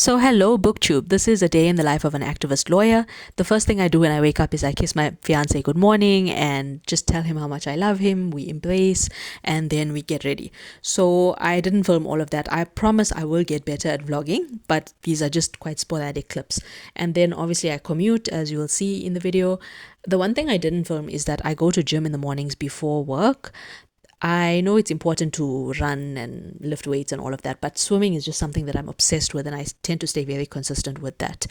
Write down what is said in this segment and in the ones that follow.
So, hello, BookTube. This is a day in the life of an activist lawyer. The first thing I do when I wake up is I kiss my fiance good morning and just tell him how much I love him. We embrace and then we get ready. So, I didn't film all of that. I promise I will get better at vlogging, but these are just quite sporadic clips. And then obviously I commute, as you will see in the video. The one thing I didn't film is that I go to gym in the mornings before work. I know it's important to run and lift weights and all of that, but swimming is just something that I'm obsessed with, and I tend to stay very consistent with that.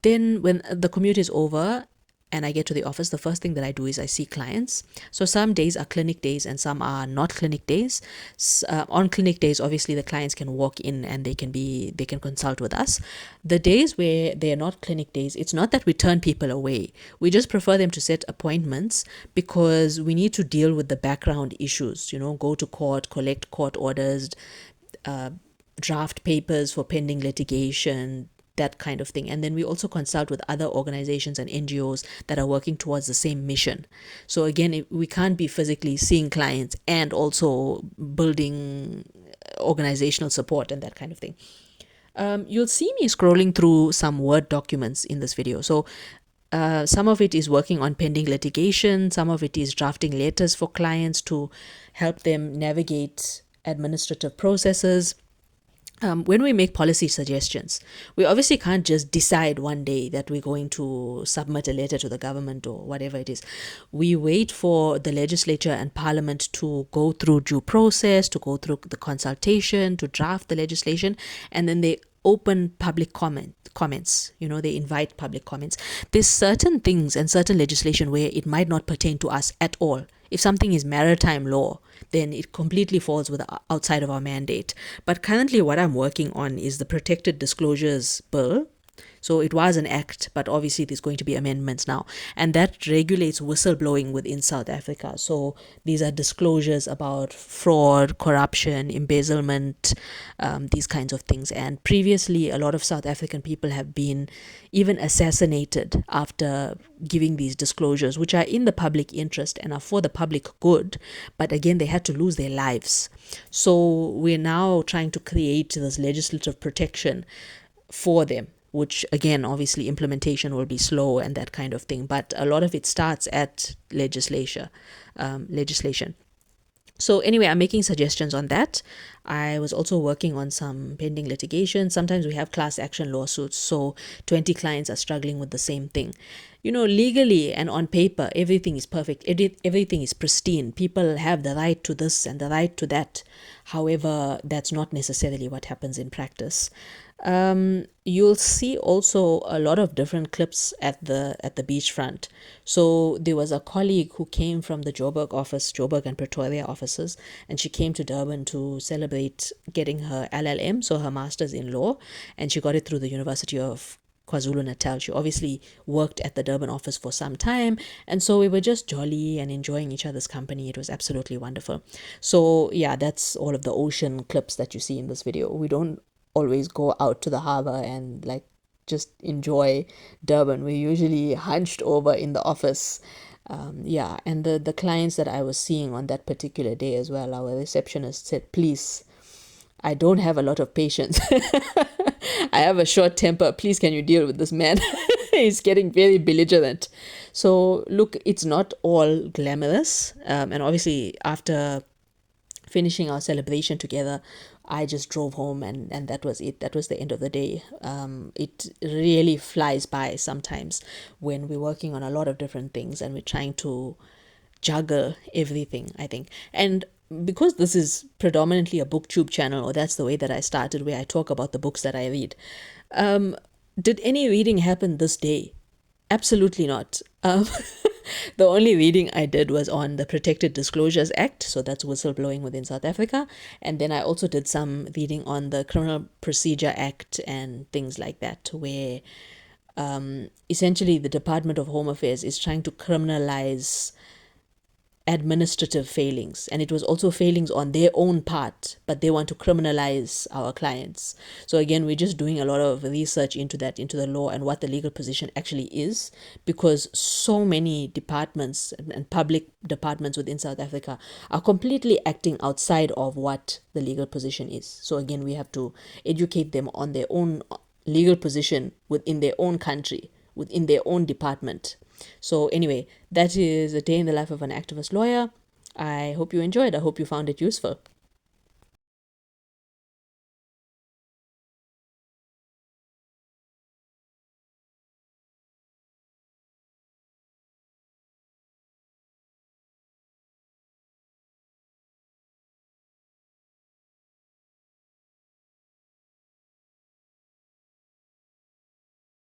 Then, when the commute is over and I get to the office, the first thing that I do is I see clients. So some days are clinic days and some are not clinic days. On clinic days, obviously the clients can walk in and they can consult with us. The days where they are not clinic days, it's not that we turn people away. We just prefer them to set appointments because we need to deal with the background issues, go to court, collect court orders, draft papers for pending litigation, that kind of thing. And then we also consult with other organizations and NGOs that are working towards the same mission. So again, we can't be physically seeing clients and also building organizational support and that kind of thing. You'll see me scrolling through some Word documents in this video. So some of it is working on pending litigation. Some of it is drafting letters for clients to help them navigate administrative processes. When we make policy suggestions, we obviously can't just decide one day that we're going to submit a letter to the government or whatever it is. We wait for the legislature and parliament to go through due process, to go through the consultation, to draft the legislation, and then they open public comments. They invite public comments. There's certain things and certain legislation where it might not pertain to us at all. If something is maritime law, then it completely falls outside of our mandate. But currently what I'm working on is the Protected Disclosures Bill. So it was an act, but obviously there's going to be amendments now. And that regulates whistleblowing within South Africa. So these are disclosures about fraud, corruption, embezzlement, these kinds of things. And previously, a lot of South African people have been even assassinated after giving these disclosures, which are in the public interest and are for the public good. But again, they had to lose their lives. So we're now trying to create this legislative protection for them, which again, obviously implementation will be slow and that kind of thing. But a lot of it starts at legislation. So anyway, I'm making suggestions on that. I was also working on some pending litigation. Sometimes we have class action lawsuits, so 20 clients are struggling with the same thing. Legally and on paper, everything is perfect. Everything is pristine. People have the right to this and the right to that. However, that's not necessarily what happens in practice. You'll see also a lot of different clips at the beachfront. So there was a colleague who came from the Joburg and Pretoria offices, and she came to Durban to celebrate getting her LLM, so her master's in law, and she got it through the University of KwaZulu-Natal. She obviously worked at the Durban office for some time, and so we were just jolly and enjoying each other's company. It was absolutely wonderful. So yeah, that's all of the ocean clips that you see in this video. We don't always go out to the harbor and just enjoy Durban. We're usually hunched over in the office. And the clients that I was seeing on that particular day as well, our receptionist said, please, I don't have a lot of patience. I have a short temper. Please, can you deal with this man? He's getting very belligerent. So look, it's not all glamorous. And obviously after finishing our celebration together, I just drove home and that was it. That was the end of the day. It really flies by sometimes when we're working on a lot of different things and we're trying to juggle everything, I think. And because this is predominantly a booktube channel, or that's the way that I started, where I talk about the books that I read, did any reading happen this day? Absolutely not. The only reading I did was on the Protected Disclosures Act, so that's whistleblowing within South Africa, and then I also did some reading on the Criminal Procedure Act and things like that, where essentially the Department of Home Affairs is trying to criminalize administrative failings, and it was also failings on their own part, but they want to criminalize our clients. So again, we're just doing a lot of research into the law and what the legal position actually is, because so many departments and public departments within South Africa are completely acting outside of what the legal position is. So again, we have to educate them on their own legal position within their own country, within their own department. So anyway, that is a day in the life of an activist lawyer. I hope you enjoyed. I hope you found it useful.